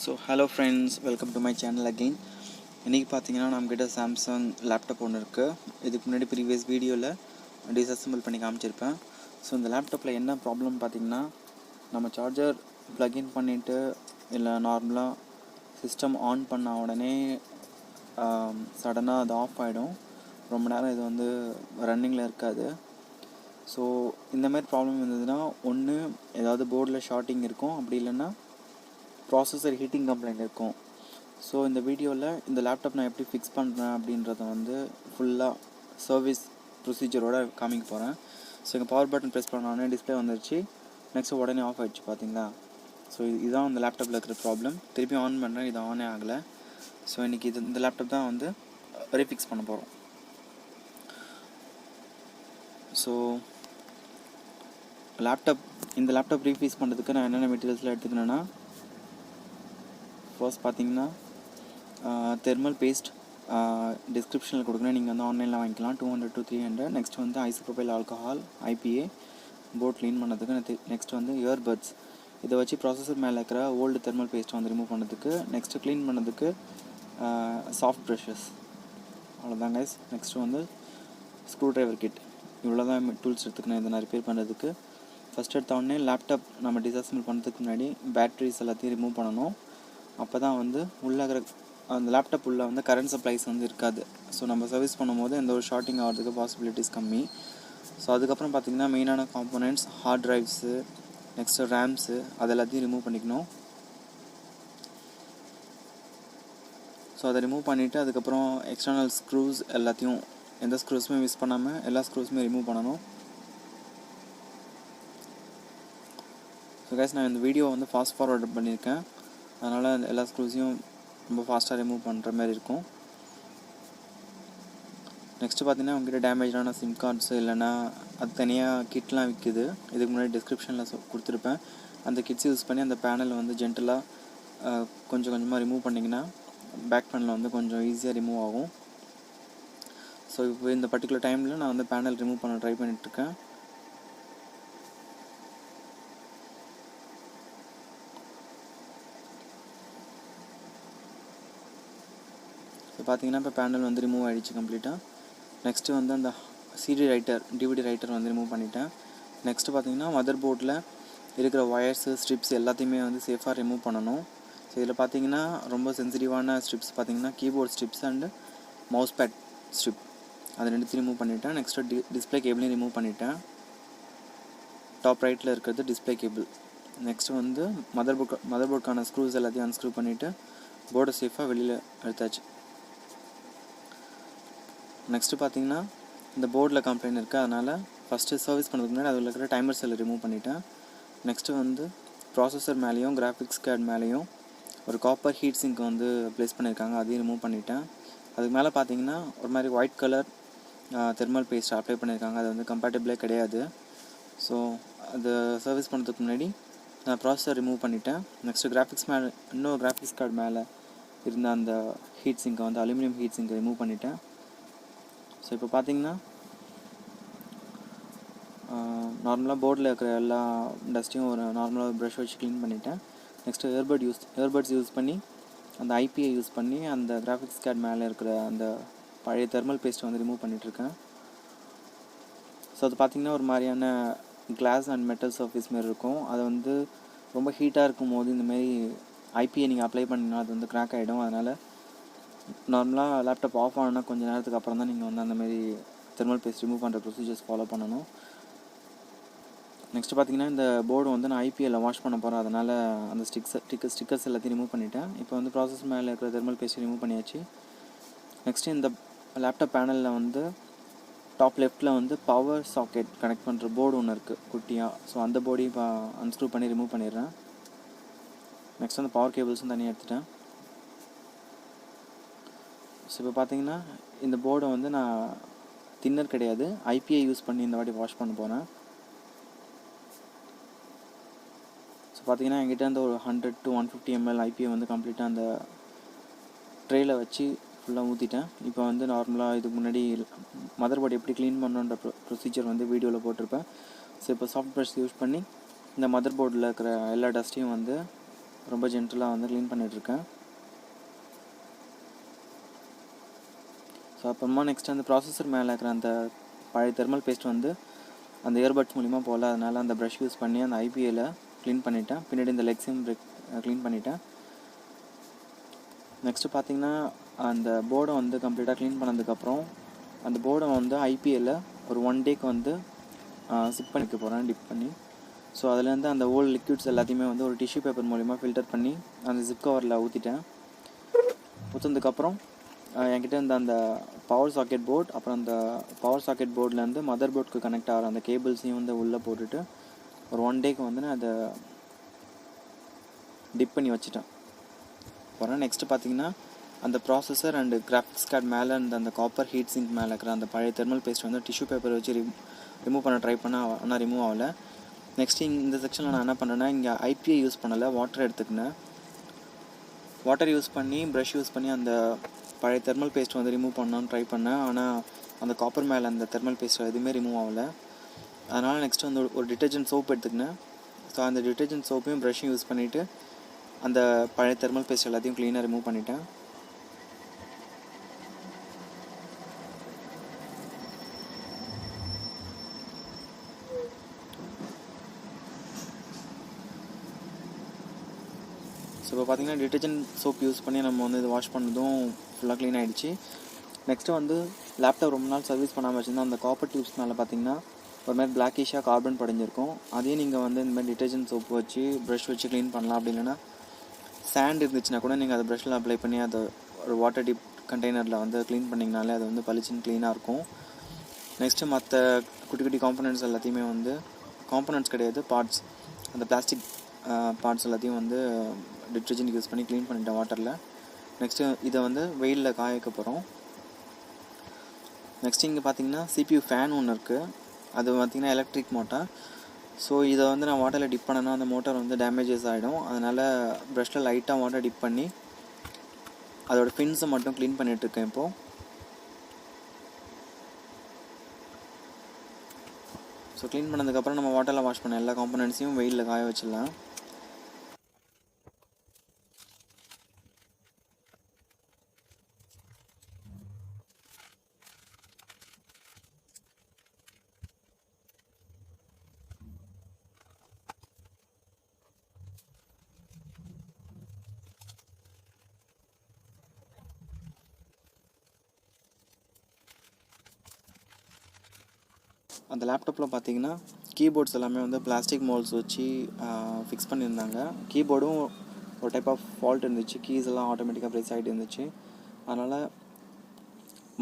So hello friends, welcome to my channel again. இன்றைக்கி பார்த்தீங்கன்னா நம்மக்கிட்ட சாம்சங் லேப்டாப் ஒன்று இருக்குது. இதுக்கு முன்னாடி ப்ரீவியஸ் வீடியோவில் டிஸ்அசம்பிள் பண்ணி காமிச்சிருப்பேன். ஸோ இந்த லேப்டாப்பில் என்ன ப்ராப்ளம் பார்த்திங்கன்னா, நம்ம சார்ஜர் ப்ளக்இன் பண்ணிவிட்டு இல்லை நார்மலாக சிஸ்டம் ஆன் பண்ண உடனே சடனாக அது ஆஃப் ஆகிடும். ரொம்ப நேரம் இது வந்து ரன்னிங்கில் இருக்காது. ஸோ இந்த மாதிரி ப்ராப்ளம் இருந்ததுன்னா ஒன்று ஏதாவது போர்டில் ஷார்ட்டிங் இருக்கும், அப்படி இல்லைன்னா ப்ராசஸர் ஹீட்டிங் கம்ப்ளைண்ட் இருக்கும். ஸோ இந்த வீடியோவில் இந்த லேப்டாப் நான் எப்படி ஃபிக்ஸ் பண்ணுறேன் அப்படின்றத வந்து ஃபுல்லாக சர்வீஸ் ப்ரொசீஜரோடு காமிக்க போகிறேன். ஸோ இங்கே பவர் பட்டன் ப்ரெஸ் பண்ணோடனே டிஸ்பிளே வந்துருச்சு, நெக்ஸ்ட்டு உடனே ஆஃப் ஆகிடுச்சு பார்த்தீங்களா. ஸோ இதுதான் இந்த லேப்டாப்பில் இருக்கிற ப்ராப்ளம். திருப்பி ஆன் பண்ணுறேன், இது ஆனே ஆகலை. ஸோ இன்றைக்கி இந்த லேப்டாப் தான் வந்து ரீஃபிக்ஸ் பண்ண போகிறோம். ஸோ இந்த லேப்டாப் ரீஃபிக்ஸ் பண்ணுறதுக்கு நான் என்னென்ன மெட்டீரியல்ஸ்லாம் எடுத்துக்கணுன்னா, ஃபர்ஸ்ட் பார்த்தீங்கன்னா தெர்மல் பேஸ்ட் டிஸ்கிரிப்ஷனில் கொடுக்குறேன், நீங்கள் வந்து ஆன்லைனில் வாங்கிக்கலாம். 200 to 300. நெக்ஸ்ட் வந்து isopropyl alcohol IPA board clean பண்ணுறதுக்கு. நெக்ஸ்ட் வந்து இயர்பட்ஸ், இதை வச்சு ப்ராசஸர் மேலே இருக்கிற ஓல்டு தெர்மல் பேஸ்ட்டை வந்து ரிமூவ் பண்ணுறதுக்கு. நெக்ஸ்ட்டு க்ளீன் பண்ணுறதுக்கு சாஃப்ட் ப்ரஷஸ், அவ்வளோதான் கைஸ். நெக்ஸ்ட்டு வந்து ஸ்க்ரூ ட்ரைவர் கிட். இவ்வளோ தான் டூல்ஸ் எடுத்துக்கணும் இதை நான் ரிப்பேர் பண்ணுறதுக்கு. ஃபஸ்ட் எடுத்தோடனே லேப்டாப் நம்ம டிஸ்அசம்பிள் பண்ணுறதுக்கு முன்னாடி பேட்ரிஸ் எல்லாத்தையும் ரிமூவ் பண்ணணும். அப்போ தான் வந்து உள்ளே இருக்கிற அந்த லேப்டாப் உள்ளே வந்து கரண்ட் சப்ளைஸ் வந்து இருக்காது. ஸோ நம்ம சர்வீஸ் பண்ணும்போது எந்த ஒரு ஷார்ட்டிங் ஆகிறதுக்கு பாசிபிலிட்டிஸ் கம்மி. ஸோ அதுக்கப்புறம் பார்த்திங்கன்னா மெயினான components, heart drives, next rams, அது எல்லாத்தையும் ரிமூவ் பண்ணிக்கணும். ஸோ அதை ரிமூவ் பண்ணிவிட்டு அதுக்கப்புறம் எக்ஸ்டர்னல் ஸ்க்ரூஸ் எல்லாத்தையும், எந்த ஸ்க்ரூஸுமே மிஸ் பண்ணாமல் எல்லா ஸ்க்ரூஸுமே ரிமூவ் பண்ணணும். ஸோ கைஸ், நான் இந்த வீடியோ வந்து ஃபாஸ்ட் ஃபார்வர்ட் பண்ணியிருக்கேன், அதனால் எல்லா ஸ்க்ரூஸையும் ரொம்ப ஃபாஸ்ட்டாக ரிமூவ் பண்ணுற மாதிரி இருக்கும். நெக்ஸ்ட்டு பார்த்தீங்கன்னா உங்கள்கிட்ட டேமேஜான சிம் கார்ட்ஸு இல்லைனா அது தனியாக கிட்லாம் விற்கிது. இதுக்கு முன்னாடி டிஸ்கிரிப்ஷனில் கொடுத்துருப்பேன். அந்த கிட்ஸ் யூஸ் பண்ணி அந்த பேனலை வந்து ஜென்டலாக கொஞ்சம் கொஞ்சமாக ரிமூவ் பண்ணிங்கன்னா பேக் பேனல் வந்து கொஞ்சம் ஈஸியாக ரிமூவ் ஆகும். ஸோ இப்போ இந்த பர்டிகுலர் டைமில் நான் வந்து பேனல் ரிமூவ் பண்ண ட்ரை பண்ணிகிட்ருக்கேன். இப்போ பார்த்தீங்கன்னா இப்போ பேனல் வந்து ரிமூவ் ஆகிடுச்சு கம்ப்ளீட்டாக. நெக்ஸ்ட்டு வந்து அந்த டிவிடி ரைட்டர் வந்து ரிமூவ் பண்ணிட்டேன். நெக்ஸ்ட்டு பார்த்தீங்கன்னா மதர் போர்டில் இருக்கிற ஒயர்ஸு, ஸ்ட்ரிப்ஸ் எல்லாத்தையுமே வந்து சேஃபாக ரிமூவ் பண்ணணும். ஸோ இதில் பார்த்தீங்கன்னா ரொம்ப சென்சிட்டிவான ஸ்ட்ரிப்ஸ் பார்த்தீங்கன்னா keyboard strips and mouse pad strip, அது ரெண்டுத்தையும் ரிமூவ் பண்ணிட்டேன். நெக்ஸ்ட்டு டிஸ்பிளே கேபிளையும் ரிமூவ் பண்ணிட்டேன். டாப் ரைட்டில் இருக்கிறது டிஸ்பிளே கேபிள். நெக்ஸ்ட்டு வந்து மதர் போர்டுக்கான ஸ்க்ரூஸ் எல்லாத்தையும் அன்ஸ்க்ரூ பண்ணிவிட்டு போர்டை சேஃபாக வெளியில் எடுத்தாச்சு. நெக்ஸ்ட்டு பார்த்தீங்கன்னா இந்த போர்டில் கம்ப்ளைண்ட் இருக்குது, அதனால் ஃபஸ்ட்டு சர்வீஸ் பண்ணுறதுக்கு முன்னாடி அதில் இருக்கிற டைமர் செல்லை ரிமூவ் பண்ணிட்டேன். நெக்ஸ்ட்டு வந்து ப்ராசஸர் மேலேயும் கிராஃபிக்ஸ் கார்டு மேலேயும் ஒரு காப்பர் ஹீட் சிங்க் வந்து ப்ளேஸ் பண்ணியிருக்காங்க, அதையும் ரிமூவ் பண்ணிட்டேன். அதுக்கு மேலே பார்த்தீங்கன்னா ஒரு மாதிரி white colour thermal paste apply பண்ணியிருக்காங்க, அது வந்து கம்பேட்டபிளே கிடையாது. ஸோ அது சர்வீஸ் பண்ணுறதுக்கு முன்னாடி நான் ப்ராசஸர் ரிமூவ் பண்ணிட்டேன். நெக்ஸ்ட்டு கிராஃபிக்ஸ் கார்டு மேலே இருந்த அந்த ஹீட் சிங்கை வந்து அலுமினியம் ஹீட் சிங்கை ரிமூவ் பண்ணிட்டேன். ஸோ இப்போ பார்த்தீங்கன்னா நார்மலாக போர்டில் இருக்கிற எல்லா டஸ்ட்டையும் ஒரு நார்மலாக ப்ரஷ் வச்சு க்ளீன் பண்ணிட்டேன். நெக்ஸ்ட்டு இயர்பட்ஸ் யூஸ் பண்ணி அந்த IPA யூஸ் பண்ணி அந்த கிராஃபிக்ஸ் கார்டு மேலே இருக்கிற அந்த பழைய தெர்மல் பேஸ்ட்டை வந்து ரிமூவ் பண்ணிகிட்ருக்கேன். ஸோ அது பார்த்திங்கன்னா ஒரு மாதிரியான கிளாஸ் அண்ட் மெட்டல் சர்ஃபேஸ் மாரி இருக்கும். அது வந்து ரொம்ப ஹீட்டாக இருக்கும் போது இந்தமாரி IPA நீங்கள் அப்ளை பண்ணிங்கன்னா அது வந்து கிராக் ஆகிடும். அதனால் நார்மலாக லேப்டாப் ஆஃப் ஆனால் கொஞ்சம் நேரத்துக்கு அப்புறம் தான் நீங்கள் வந்து அந்தமாரி தெர்மல் பேஸ்ட் ரிமூவ் பண்ணுற ப்ரொசீஜர்ஸ் ஃபாலோ பண்ணணும். நெக்ஸ்ட்டு பார்த்தீங்கன்னா இந்த போர்டு வந்து நான் IPAவில் வாஷ் பண்ண போகிறேன், அதனால் அந்த ஸ்டிக்கர்ஸ் எல்லாத்தையும் ரிமூவ் பண்ணிவிட்டேன். இப்போ வந்து ப்ராசஸ் மேலே இருக்கிற தெர்மல் பேஸ்ட் ரிமூவ் பண்ணியாச்சு. நெக்ஸ்ட்டு இந்த லேப்டாப் பேனலில் வந்து டாப் லெஃப்ட்டில் வந்து பவர் சாக்கெட் கனெக்ட் பண்ணுற போர்டு ஒன்று இருக்குது குட்டியாக. ஸோ அந்த போர்டையும் இப்போ அன்ஸ்க்ரூ பண்ணி ரிமூவ் பண்ணிடுறேன். நெக்ஸ்ட் அந்த பவர் கேபிள்ஸும் தனியாக எடுத்துட்டேன். ஸோ இப்போ பார்த்தீங்கன்னா இந்த போர்டை வந்து நான் தின்னர் கிடையாது, IPA யூஸ் பண்ணி இந்த வாட்டி வாஷ் பண்ண போகிறேன். ஸோ பார்த்தீங்கன்னா என்கிட்ட அந்த ஒரு 100 to 150 ml IPA வந்து கம்ப்ளீட்டாக அந்த ட்ரேயில் வச்சு ஃபுல்லாக ஊற்றிட்டேன். இப்போ வந்து நார்மலாக இதுக்கு முன்னாடி மதர் போர்டு எப்படி க்ளீன் பண்ணுன்ற ப்ரொசீஜர் வந்து வீடியோவில் போட்டிருப்பேன். ஸோ இப்போ சாஃப்ட் ப்ரஷ் யூஸ் பண்ணி இந்த மதர் போர்டில் இருக்கிற எல்லா டஸ்ட்டையும் வந்து ரொம்ப ஜென்டலாக வந்து க்ளீன் பண்ணிகிட்ருக்கேன். ஸோ அப்புறமா நெக்ஸ்ட் அந்த ப்ராசஸர் மேலே இருக்கிற அந்த பழைய தெர்மல் பேஸ்ட் வந்து அந்த இயர்பட்ஸ் மூலிமா போகல, அதனால் அந்த ப்ரஷ் யூஸ் பண்ணி அந்த ஐபிஏல க்ளீன் பண்ணிவிட்டேன். பின்னாடி இந்த லெக்ஸையும் க்ளீன் பண்ணிவிட்டேன். நெக்ஸ்ட்டு பார்த்திங்கன்னா அந்த போர்டை வந்து கம்ப்ளீட்டாக க்ளீன் பண்ணதுக்கப்புறம் அந்த போர்டை வந்து ஐபிஏல ஒரு 1 டேக்கு வந்து சிப் பண்ணிக்க போகிறேன், டிப் பண்ணி. ஸோ அதுலேருந்து அந்த ஓல்டு லிக்விட்ஸ் எல்லாத்தையுமே வந்து ஒரு டிஷ்யூ பேப்பர் மூலிமா ஃபில்டர் பண்ணி அந்த ஜிப் கவரில் ஊற்றிட்டேன். ஊற்றுனதுக்கப்புறம் என்கிட்ட இருந்த அந்த பவர் சாக்கெட் போர்ட், அப்புறம் அந்த பவர் சாக்கெட் போர்ட்லேருந்து மதர் போர்டுக்கு கனெக்ட் ஆகிற அந்த கேபிள்ஸையும் வந்து உள்ளே போட்டுட்டு ஒரு 1 டேக்கு வந்து நான் அதை டிப் பண்ணி வச்சுட்டேன். அப்புறம் நெக்ஸ்ட்டு பார்த்திங்கன்னா அந்த ப்ராசஸர் அண்டு கிராஃபிக்ஸ் கார்டு மேலே அந்த காப்பர் ஹீட் சிங்க் மேலே இருக்கிற அந்த பழைய தெர்மல் பேஸ்ட் வந்து டிஷ்யூ பேப்பர் வச்சு ரிமூவ் பண்ண ட்ரை பண்ணால் ஆனால் ரிமூவ் ஆகலை. நெக்ஸ்ட்டு இந்த செக்ஷனில் நான் என்ன பண்ணேன்னா, இங்கே ஐபிஏ யூஸ் பண்ணலை, வாட்டர் எடுத்துக்கினேன். வாட்டர் யூஸ் பண்ணி ப்ரஷ் யூஸ் பண்ணி அந்த பழைய தெர்மல் பேஸ்ட் வந்து ரிமூவ் பண்ணான்னு ட்ரை பண்ணேன். ஆனால் அந்த காப்பர் மேலே அந்த தெர்மல் பேஸ்ட் எதுவுமே ரிமூவ் ஆகலை. அதனால் நெக்ஸ்ட்டு வந்து ஒரு டிட்டர்ஜென்ட் சோப் எடுத்துக்கினேன். ஸோ அந்த டிட்டர்ஜென்ட் சோப்பையும் ப்ரஷ்ஷையும் யூஸ் பண்ணிவிட்டு அந்த பழைய தெர்மல் பேஸ்ட் எல்லாத்தையும் க்ளீனாக ரிமூவ் பண்ணிட்டேன். ஸோ இப்போ பார்த்திங்கன்னா டிட்டர்ஜென்ட் சோப் யூஸ் பண்ணி நம்ம வந்து இது வாஷ் பண்ணதும் ஃபுல்லாக க்ளீன் ஆகிடுச்சு. நெக்ஸ்ட்டு வந்து லேப்டாப் ரொம்ப நாள் சர்வீஸ் பண்ணாமல் வச்சுருந்தா அந்த காப்பர் டியூப்ஸ் மேலே பார்த்திங்கன்னா ஒரு மாதிரி பிளாக்கிஷாக கார்பன் படிஞ்சிருக்கும். அதையும் நீங்கள் வந்து இந்த மாதிரி டிட்டர்ஜென்ட் சோப் வச்சு ப்ரஷ் வச்சு க்ளீன் பண்ணலாம். அப்படி இல்லைன்னா சாண்ட் இருந்துச்சுன்னா கூட நீங்கள் அதை ப்ரஷ்ஷில் அப்ளை பண்ணி அதை ஒரு வாட்டர் டிப் கண்டெய்னரில் வந்து க்ளீன் பண்ணிங்கனாலே அது வந்து பளிச்சுன்னு க்ளீனாக இருக்கும். நெக்ஸ்ட்டு மற்ற குட்டி குட்டி காம்பனண்ட்ஸ் எல்லாத்தையுமே வந்து காம்பனண்ட்ஸ் கிடையாது, பார்ட்ஸ், அந்த பிளாஸ்டிக் பார்ட்ஸ் எல்லாத்தையும் வந்து டிட்டர்ஜென்ட் யூஸ் பண்ணி க்ளீன் பண்ணிட்டேன் வாட்டரில். நெக்ஸ்ட்டு இதை வந்து வெயிலில் காய வைக்க போகிறோம். நெக்ஸ்ட்டு இங்கே பார்த்திங்கன்னா சிபியூ ஃபேன் ஒன்று இருக்குது. அது பார்த்திங்கன்னா எலக்ட்ரிக் மோட்டார். ஸோ இதை வந்து நான் வாட்டரில் டிப் பண்ணேன்னா அந்த மோட்டார் வந்து டேமேஜஸ் ஆகிடும். அதனால் ப்ரஷ்ஷில் லைட்டாக வாட்டர் டிப் பண்ணி அதோடய ஃபின்ஸை மட்டும் க்ளீன் பண்ணிகிட்ருக்கேன் இப்போது. ஸோ க்ளீன் பண்ணதுக்கப்புறம் நம்ம வாட்டரில் வாஷ் பண்ண எல்லா காம்பனண்ட்ஸையும் வெயிலில் காய வச்சிடலாம். அந்த லேப்டாப்பில் பார்த்தீங்கன்னா கீபோர்ட்ஸ் எல்லாமே வந்து பிளாஸ்டிக் மோல்ட்ஸ் வச்சு ஃபிக்ஸ் பண்ணியிருந்தாங்க. கீபோர்டும் ஒரு டைப் ஆஃப் ஃபால்ட் இருந்துச்சு, கீஸ் எல்லாம் ஆட்டோமேட்டிக்காக ப்ரெஸ் ஆகிட்டு இருந்துச்சு. அதனால்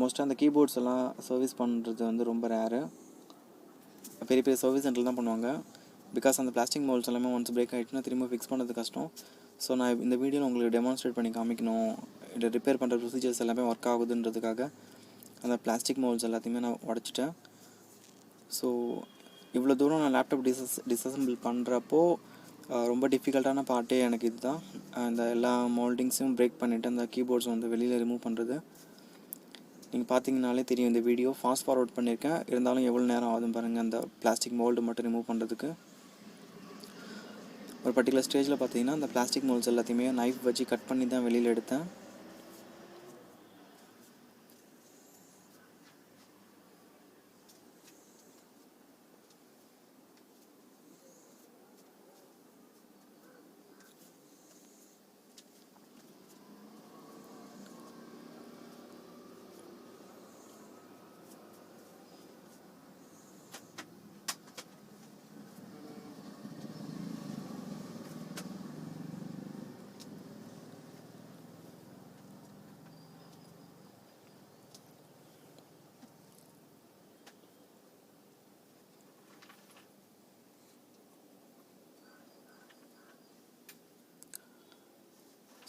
மோஸ்ட்டாக அந்த கீபோர்ட்ஸ் எல்லாம் சர்வீஸ் பண்ணுறது வந்து ரொம்ப ரேரு. பெரிய பெரிய சர்வீஸ் சென்டரில் தான் பண்ணுவாங்க. பிகாஸ் அந்த பிளாஸ்டிக் மோல்ட்ஸ் எல்லாமே ஒன்ஸ் பிரேக் ஆகிட்டுனா திரும்ப ஃபிக்ஸ் பண்ணுறது கஷ்டம். ஸோ நான் இந்த வீடியோவில் உங்களுக்கு டெமான்ஸ்ட்ரேட் பண்ணி காமிக்கணும், இதை ரிப்பேர் பண்ணுற ப்ரொசீஜர்ஸ் எல்லாமே ஒர்க் ஆகுதுன்றதுக்காக அந்த பிளாஸ்டிக் மோல்ட்ஸ் எல்லாத்தையுமே நான் உடச்சிட்டேன். ஸோ இவ்வளோ தூரம் நான் லேப்டாப் டிஸ்அசம்பிள் பண்ணுறப்போ ரொம்ப டிஃபிகல்ட்டான பார்ட்டே எனக்கு இது தான். அந்த எல்லா மோல்டிங்ஸும் பிரேக் பண்ணிவிட்டு அந்த கீபோர்ட்ஸ் வந்து வெளியில் ரிமூவ் பண்ணுறது. நீங்கள் பார்த்தீங்கனாலே தெரியும், இந்த வீடியோ ஃபாஸ்ட் ஃபார்வர்ட் பண்ணியிருக்கேன், இருந்தாலும் எவ்வளோ நேரம் ஆகுதுன்னு பாருங்கள் அந்த பிளாஸ்டிக் மோல்டு மட்டும் ரிமூவ் பண்ணுறதுக்கு. ஒரு பர்டிகுலர் ஸ்டேஜில் பார்த்தீங்கன்னா அந்த பிளாஸ்டிக் மோல்ட்ஸ் எல்லாத்தையுமே நைஃப் வச்சு கட் பண்ணி தான் வெளியில் எடுத்தேன்.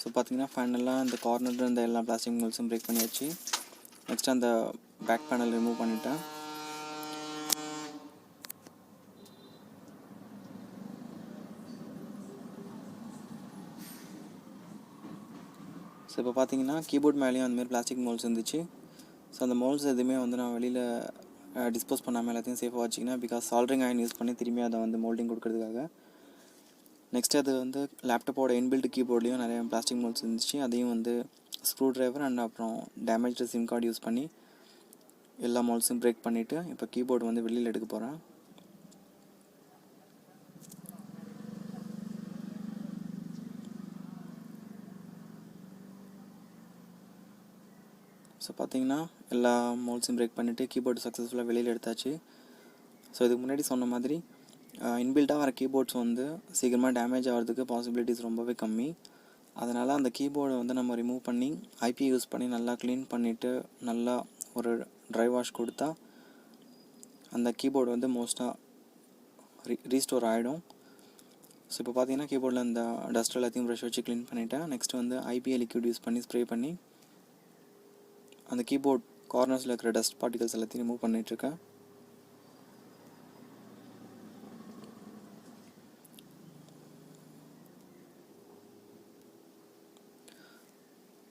ஸோ பார்த்தீங்கன்னா ஃபைனலாக அந்த கார்னர் இந்த எல்லா பிளாஸ்டிக் மோல்ட்ஸும் பிரேக் பண்ணியாச்சு. நெக்ஸ்ட் அந்த பேக் பேனல் ரிமூவ் பண்ணிட்டேன். ஸோ இப்போ பார்த்தீங்கன்னா கீபோர்ட் மேலேயும் அந்தமாதிரி பிளாஸ்டிக் மோல்ட்ஸ் இருந்துச்சு. ஸோ அந்த மோல்ட்ஸ் எதுவுமே வந்து நான் வெளியில் டிஸ்போஸ் பண்ணாமல் எல்லாத்தையும் சேஃபாக வச்சுக்கினேன். பிகாஸ் சால்ட்ரிங் அயன் யூஸ் பண்ணி திரும்பி அதை வந்து மோல்டிங் கொடுக்கறதுக்காக. நெக்ஸ்ட் அது வந்து லேப்டாப்போட இன்பில்ட் கீபோர்ட்லேயும் நிறைய பிளாஸ்டிக் மோல்ஸ் இருந்துச்சு. அதையும் வந்து ஸ்க்ரூ ட்ரைவர் அண்ட் அப்புறம் டேமேஜ்டு சிம் கார்டு யூஸ் பண்ணி எல்லா மோல்ஸும் பிரேக் பண்ணிவிட்டு இப்போ கீபோர்டு வந்து வெளியில் எடுக்க போகிறேன். ஸோ பார்த்தீங்கன்னா எல்லா மோல்ஸும் பிரேக் பண்ணிவிட்டு கீபோர்டு சக்ஸஸ்ஃபுல்லாக வெளியில் எடுத்தாச்சு. ஸோ இதுக்கு முன்னாடி சொன்ன மாதிரி இன்பில்ட்டாக வர கீபோர்ட்ஸ் வந்து சீக்கிரமாக டேமேஜ் ஆகிறதுக்கு பாசிபிலிட்டிஸ் ரொம்பவே கம்மி. அதனால் அந்த கீபோர்டை வந்து நம்ம ரிமூவ் பண்ணி ஐபி யூஸ் பண்ணி நல்லா க்ளீன் பண்ணிவிட்டு நல்லா ஒரு ட்ரை வாஷ் கொடுத்தா அந்த கீபோர்டு வந்து மோஸ்ட்டாக ரீஸ்டோர் ஆகிடும். ஸோ இப்போ பார்த்தீங்கன்னா கீபோர்டில் அந்த டஸ்ட் எல்லாத்தையும் ப்ரஷ் வச்சு க்ளீன் பண்ணிவிட்டேன். நெக்ஸ்ட் வந்து ஐபிஏ லிக்விட் யூஸ் பண்ணி ஸ்ப்ரே பண்ணி அந்த கீபோர்ட் கார்னர்ஸில் இருக்கிற டஸ்ட் பார்ட்டிகல்ஸ் எல்லாத்தையும் ரிமூவ் பண்ணிகிட்ருக்கேன்.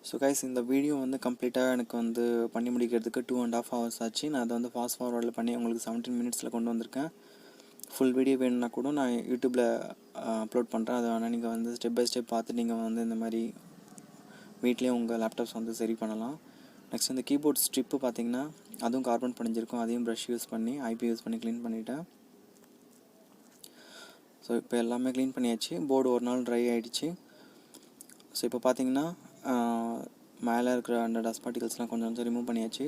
ஸோ கைஸ், இந்த வீடியோ வந்து கம்ப்ளீட்டாக எனக்கு வந்து பண்ணி முடிக்கிறதுக்கு 2.5 hours ஆச்சு. நான் அதை வந்து ஃபாஸ்ட் ஃபார்வர்டில் பண்ணி உங்களுக்கு 17 minutesல கொண்டு வந்திருக்கேன். ஃபுல் வீடியோ வேணும்னா கூட நான் யூடியூப்பில் அப்லோட் பண்ணுறேன். அதை வேணால் நீங்கள் வந்து ஸ்டெப் பை ஸ்டெப் பார்த்து நீங்கள் வந்து இந்த மாதிரி வீட்லேயே உங்கள் லேப்டாப்ஸ் வந்து சரி பண்ணலாம். நெக்ஸ்ட் இந்த கீபோர்ட் ஸ்ட்ரிப்பு பார்த்தீங்கன்னா அதுவும் கார்பன் படிஞ்சிருக்கும். அதையும் ப்ரஷ் யூஸ் பண்ணி ஐபி யூஸ் பண்ணி க்ளீன் பண்ணிவிட்டேன். ஸோ இப்போ எல்லாமே க்ளீன் பண்ணியாச்சு. போர்டு ஒரு நாள் ட்ரை ஆகிடுச்சு. ஸோ இப்போ பார்த்தீங்கன்னா மேலே இருக்கிற அந்த டஸ்ட் பார்ட்டிகல்ஸ்லாம் கொஞ்சம் கொஞ்சம் ரிமூவ் பண்ணியாச்சு.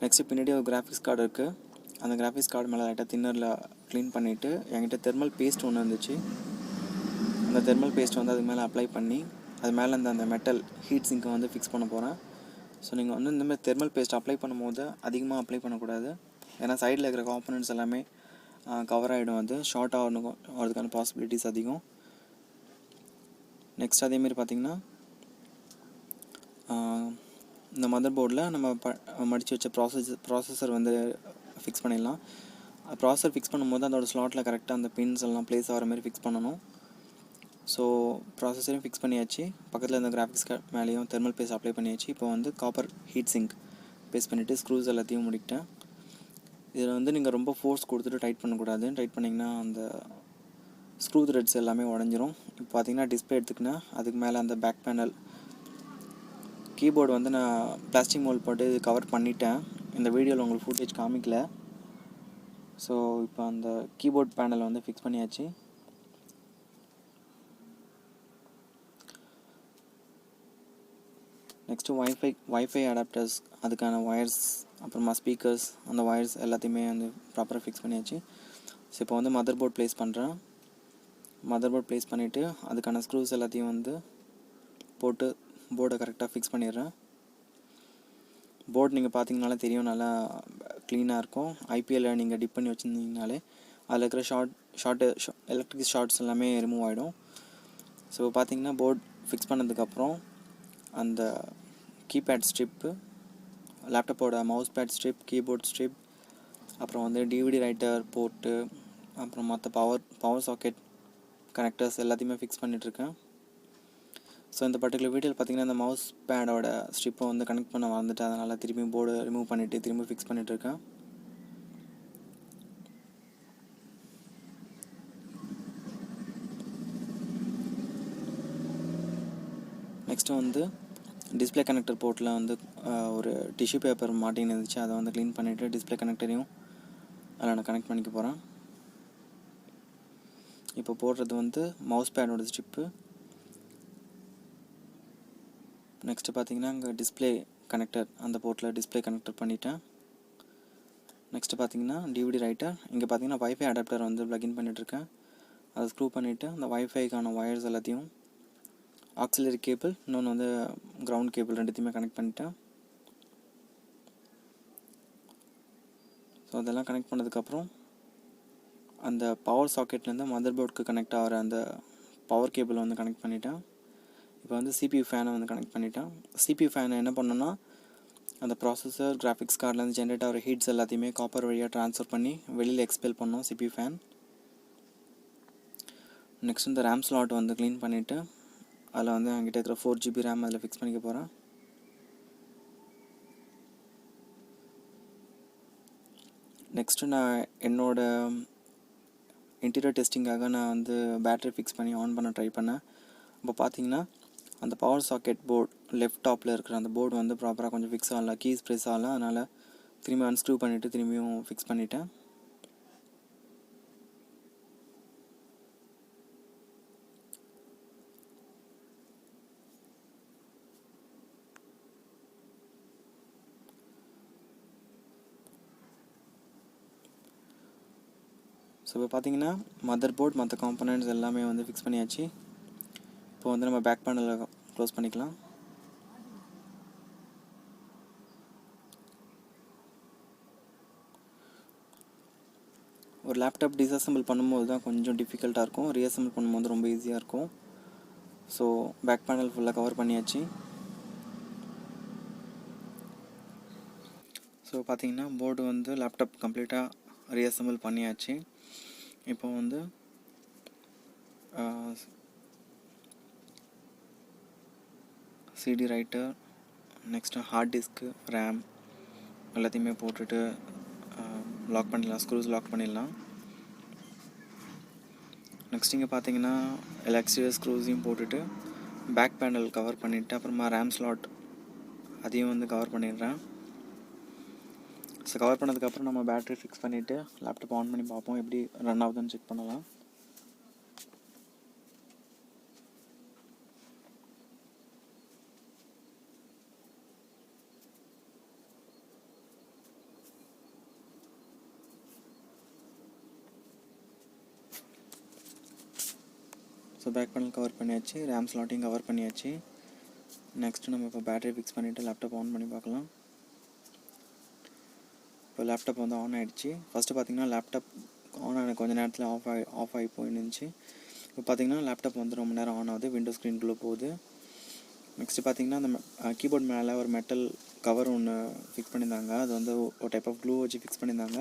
நெக்ஸ்ட்டு பின்னாடி ஒரு கிராஃபிக்ஸ் கார்டு இருக்குது. அந்த கிராஃபிக்ஸ் கார்டு மேலே லைட்டாக தின்னரில் க்ளீன் பண்ணிவிட்டு என்கிட்ட தெர்மல் பேஸ்ட் ஒன்று இருந்துச்சு. அந்த தெர்மல் பேஸ்ட் வந்து அதுக்கு மேலே அப்ளை பண்ணி அது மேலே அந்த மெட்டல் ஹீட் சிங்கை வந்து ஃபிக்ஸ் பண்ண போகிறேன். ஸோ நீங்கள் வந்து இந்தமாதிரி தெர்மல் பேஸ்ட் அப்ளை பண்ணும்போது அதிகமாக அப்ளை பண்ணக்கூடாது. ஏன்னா சைடில் இருக்கிற காம்பனன்ட்ஸ் எல்லாமே கவர் ஆகிடும். அது ஷார்ட் ஆகிறதுக்கான பாசிபிலிட்டிஸ் அதிகம். நெக்ஸ்ட் அதேமாரி பார்த்திங்கன்னா இந்த மதர் போர்டில் நம்ம மடித்து வச்ச ப்ராசஸர் வந்து ஃபிக்ஸ் பண்ணிடலாம். ப்ராசஸர் ஃபிக்ஸ் பண்ணும்போது அதோடய ஸ்லாட்டில் கரெக்டாக அந்த பின்ஸ் எல்லாம் ப்ளேஸ் ஆகிற மாதிரி ஃபிக்ஸ் பண்ணணும். ஸோ ப்ராசஸரையும் ஃபிக்ஸ் பண்ணியாச்சு. பக்கத்தில் இந்த கிராஃபிக்ஸ் கார்டு மேலேயும் தெர்மல் பேஸ்ட் அப்ளை பண்ணியாச்சு. இப்போ வந்து காப்பர் ஹீட் சிங்க் பேஸ்ட் பண்ணிவிட்டு ஸ்க்ரூஸ் எல்லாத்தையும் முடிக்கிட்டேன். இதில் வந்து நீங்கள் ரொம்ப ஃபோர்ஸ் கொடுத்துட்டு டைட் பண்ணக்கூடாது. டைட் பண்ணிங்கன்னா அந்த ஸ்க்ரூ த்ரெட்ஸ் எல்லாமே உடஞ்சிரும். இப்போ பார்த்தீங்கன்னா டிஸ்பிளே எடுத்துக்கினா அதுக்கு மேலே அந்த பேக் பேனல் கீபோர்டு வந்து நான் பிளாஸ்டிக் மோல்ட் போட்டு கவர் பண்ணிட்டேன். இந்த வீடியோவில் உங்களுக்கு ஃபுட்டேஜ் காமிக்கல. ஸோ இப்போ அந்த கீபோர்ட் பேனலை வந்து ஃபிக்ஸ் பண்ணியாச்சு. நெக்ஸ்ட்டு வைஃபை அடாப்டர்ஸ் அதுக்கான ஒயர்ஸ் அப்புறமா ஸ்பீக்கர்ஸ் அந்த ஒயர்ஸ் எல்லாத்தையுமே வந்து ப்ராப்பராக ஃபிக்ஸ் பண்ணியாச்சு. ஸோ இப்போ வந்து மதர் போர்ட் ப்ளேஸ் பண்ணுறேன். மதர் போர்ட் ப்ளேஸ் பண்ணிவிட்டு அதுக்கான ஸ்க்ரூஸ் எல்லாத்தையும் வந்து போட்டு போர்டை கரெக்டாக ஃபிக்ஸ் பண்ணிடுறேன். போர்டு நீங்கள் பார்த்தீங்கனாலே தெரியும், நல்லா க்ளீனாக இருக்கும். ஐபிஎல்ல நீங்கள் டிப் பண்ணி வச்சுருந்தீங்கனாலே அதில் இருக்கிற எலக்ட்ரிக் ஷார்ட்ஸ் எல்லாமே ரிமூவ் ஆகிடும். ஸோ பார்த்தீங்கன்னா போர்ட் ஃபிக்ஸ் பண்ணதுக்கப்புறம் அந்த கீபேட் ஸ்ட்ரிப்பு, லேப்டாப்போட mouse pad strip, keyboard strip, அப்புறம் வந்து டிவிடி ரைட்டர் போர்ட்டு, அப்புறம் மற்ற பவர் சாக்கெட் கனெக்டர்ஸ் எல்லாத்தையுமே ஃபிக்ஸ் பண்ணிகிட்ருக்கேன். ஸோ இந்த பர்டிகுலர் வீடியோவில் பார்த்தீங்கன்னா இந்த மவுஸ் பேடோட ஸ்ட்ரிப்பை வந்து கனெக்ட் பண்ண வந்துட்டு அதனால் திரும்பி போர்டு ரிமூவ் பண்ணிவிட்டு திரும்பி ஃபிக்ஸ் பண்ணிகிட்ருக்கேன். நெக்ஸ்ட்டு வந்து டிஸ்பிளே கனெக்டர் போர்ட்டில் வந்து ஒரு டிஷ்யூ பேப்பர் மாட்டின்னு இருந்துச்சு. அதை வந்து க்ளீன் பண்ணிவிட்டு டிஸ்பிளே கனெக்டரையும் அதில் நான் கனெக்ட் பண்ணிக்க போகிறேன். இப்போ போடுறது வந்து மவுஸ் பேடோட ஸ்ட்ரிப்பு. நெக்ஸ்ட்டு பார்த்தீங்கன்னா இங்கே டிஸ்பிளே கனெக்டர் அந்த போர்ட்டில் டிஸ்பிளே கனெக்டர் பண்ணிட்டேன். நெக்ஸ்ட்டு பார்த்தீங்கன்னா டிவிடி ரைட்டர். இங்கே பார்த்தீங்கன்னா வைஃபை அடாப்டர் வந்து ப்ளக்இன் பண்ணிகிட்ருக்கேன். அதை ஸ்க்ரூ பண்ணிவிட்டு அந்த வைஃபைக்கான ஒயர்ஸ் எல்லாத்தையும் ஆக்சிலரி கேபிள் இன்னொன்று வந்து கிரவுண்ட் கேபிள் ரெண்டுத்தையுமே கனெக்ட் பண்ணிட்டேன். ஸோ அதெல்லாம் கனெக்ட் பண்ணதுக்கப்புறம் அந்த பவர் சாக்கெட்லேருந்து மதர் போர்டுக்கு கனெக்ட் ஆகிற அந்த பவர் கேபிளை வந்து கனெக்ட் பண்ணிட்டேன். இப்போ வந்து சிபியூ ஃபேனை வந்து கனெக்ட் பண்ணிட்டேன். சிபியூ ஃபேனை என்ன பண்ணணும்னா அந்த ப்ராசஸர் கிராஃபிக்ஸ் கார்ட்லேருந்து ஜென்ரேட் ஆகிற ஹீட்ஸ் எல்லாத்தையுமே காப்பர் வழியாக ட்ரான்ஸ்ஃபர் பண்ணி வெளியில் எக்ஸ்பெல் பண்ணோம் சிபியூ ஃபேன். நெக்ஸ்ட் இந்த ரேம் ஸ்லாட் வந்து க்ளீன் பண்ணிவிட்டு அதில் வந்து என்கிட்ட இருக்கிற 4GB ரேம் அதில் ஃபிக்ஸ் பண்ணிக்க போகிறேன். நெக்ஸ்ட்டு நான் என்னோடய இன்டீரியர் டெஸ்டிங்காக நான் வந்து பேட்டரி ஃபிக்ஸ் பண்ணி ஆன் பண்ண ட்ரை பண்ணேன். இப்போ பார்த்தீங்கன்னா அந்த பவர் சாக்கெட் போர்டு லெஃப்ட் டாப்பில் இருக்கிற அந்த போர்டு வந்து ப்ராப்பராக கொஞ்சம் ஃபிக்ஸ் ஆகல, கீஸ் ப்ரெஸ் ஆகல. அதனால் திரும்பி அன்ஸ்க்ரூ பண்ணிவிட்டு திரும்பியும் ஃபிக்ஸ் பண்ணிட்டேன். ஸோ இப்போ பார்த்தீங்கன்னா மதர் போர்ட் மற்ற காம்பனன்ட்ஸ் எல்லாமே வந்து ஃபிக்ஸ் பண்ணியாச்சு. இப்போ வந்து நம்ம பேக் பேனலில் க்ளோஸ் பண்ணிக்கலாம். ஒரு லேப்டாப் டிஸ்அசம்பிள் பண்ணும்போது தான் கொஞ்சம் டிஃபிகல்ட்டாக இருக்கும், ரீஅசம்பிள் பண்ணும்போது ரொம்ப ஈஸியாக இருக்கும். ஸோ பேக் பேனல் ஃபுல்லாக கவர் பண்ணியாச்சு. ஸோ பார்த்தீங்கன்னா போர்டு வந்து லேப்டாப் கம்ப்ளீட்டாக ரீஅசம்பிள் பண்ணியாச்சு. இப்போ வந்து CD writer, next hard disk, RAM எல்லாத்தையுமே போட்டுட்டு லாக் பண்ணிடலாம், ஸ்க்ரூஸ் லாக் பண்ணிடலாம். நெக்ஸ்ட் இங்கே பார்த்தீங்கன்னா எல்லா எக்ஸ்டீரியர் ஸ்க்ரூஸையும் போட்டுட்டு பேக் பேனல் கவர் பண்ணிவிட்டு அப்புறமா ரேம் ஸ்லாட் அதையும் வந்து கவர் பண்ணிடுறேன். ஸோ கவர் பண்ணதுக்கப்புறம் நம்ம பேட்டரி ஃபிக்ஸ் பண்ணிவிட்டு லேப்டாப் ஆன் பண்ணி பார்ப்போம், எப்படி ரன் ஆகுதுன்னு செக் பண்ணலாம். ஸோ பேக் பேனல் கவர் பண்ணியாச்சு, ரேம் ஸ்லாட்டையும் கவர் பண்ணியாச்சு. நெக்ஸ்ட்டு நம்ம இப்போ பேட்டரி ஃபிக்ஸ் பண்ணிவிட்டு லேப்டாப் ஆன் பண்ணி பார்க்கலாம். இப்போ லேப்டாப் வந்து ஆன் ஆகிடுச்சு. ஃபஸ்ட்டு பார்த்தீங்கன்னா லேப்டாப் ஆன் ஆன கொஞ்சம் நேரத்தில் ஆஃப் ஆகி போயிருந்துச்சு. இப்போ பார்த்தீங்கன்னா லேப்டாப் வந்து ரொம்ப நேரம் ஆன் ஆகுது, விண்டோ ஸ்க்ரீனுக்குள்ளே போகுது. நெக்ஸ்ட்டு பார்த்தீங்கன்னா அந்த கீபோர்ட் மேலே ஒரு மெட்டல் கவர் ஒன்று ஃபிக்ஸ் பண்ணியிருந்தாங்க, அது வந்து ஒரு டைப் ஆஃப் க்ளூ வச்சு ஃபிக்ஸ் பண்ணியிருந்தாங்க.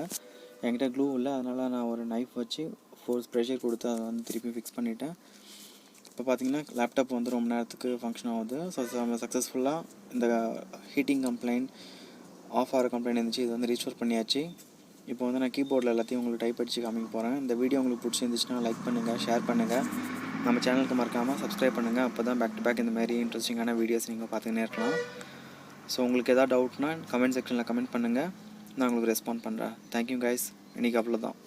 என்கிட்ட க்ளூ இல்லை, அதனால் நான் ஒரு நைஃப் வச்சு ஃபோர்ஸ் ப்ரெஷர் கொடுத்து அதை வந்து திருப்பி ஃபிக்ஸ் பண்ணிவிட்டேன். இப்போ பார்த்தீங்கன்னா லேப்டாப் வந்து ரொம்ப நேரத்துக்கு ஃபங்க்ஷன் ஆகுது. ஸோ நம்ம சக்ஸஸ்ஃபுல்லாக இந்த ஹீட்டிங் கம்ப்ளைண்ட், ஆஃப் ஆகிற கம்ப்ளைண்ட் இருந்துச்சு, இது வந்து ரீஸ்டோர் பண்ணியாச்சு. இப்போ வந்து நான் கீபோர்டில் எல்லாத்தையும் உங்களுக்கு டைப் அடித்து காமிக்க போகிறேன். இந்த வீடியோ உங்களுக்கு பிடிச்சிருந்துச்சுன்னா லைக் பண்ணுங்கள், ஷேர் பண்ணுங்கள், நம்ம சேனலுக்கு மறக்காமல் சப்ஸ்கிரைப் பண்ணுங்கள். அப்போ தான் பேக் டு பேக் இந்த மாதிரி இன்ட்ரெஸ்டிங்கான வீடியோஸ் நீங்கள் பார்த்துக்கினே இருக்கலாம். ஸோ உங்களுக்கு எதாவது டவுட்னா கமெண்ட் செக்ஷனில் கமெண்ட் பண்ணுங்கள், நான் உங்களுக்கு ரெஸ்பாண்ட் பண்ணுறேன். தேங்க்யூ கைஸ், இன்றைக்கி அவ்வளோதான்.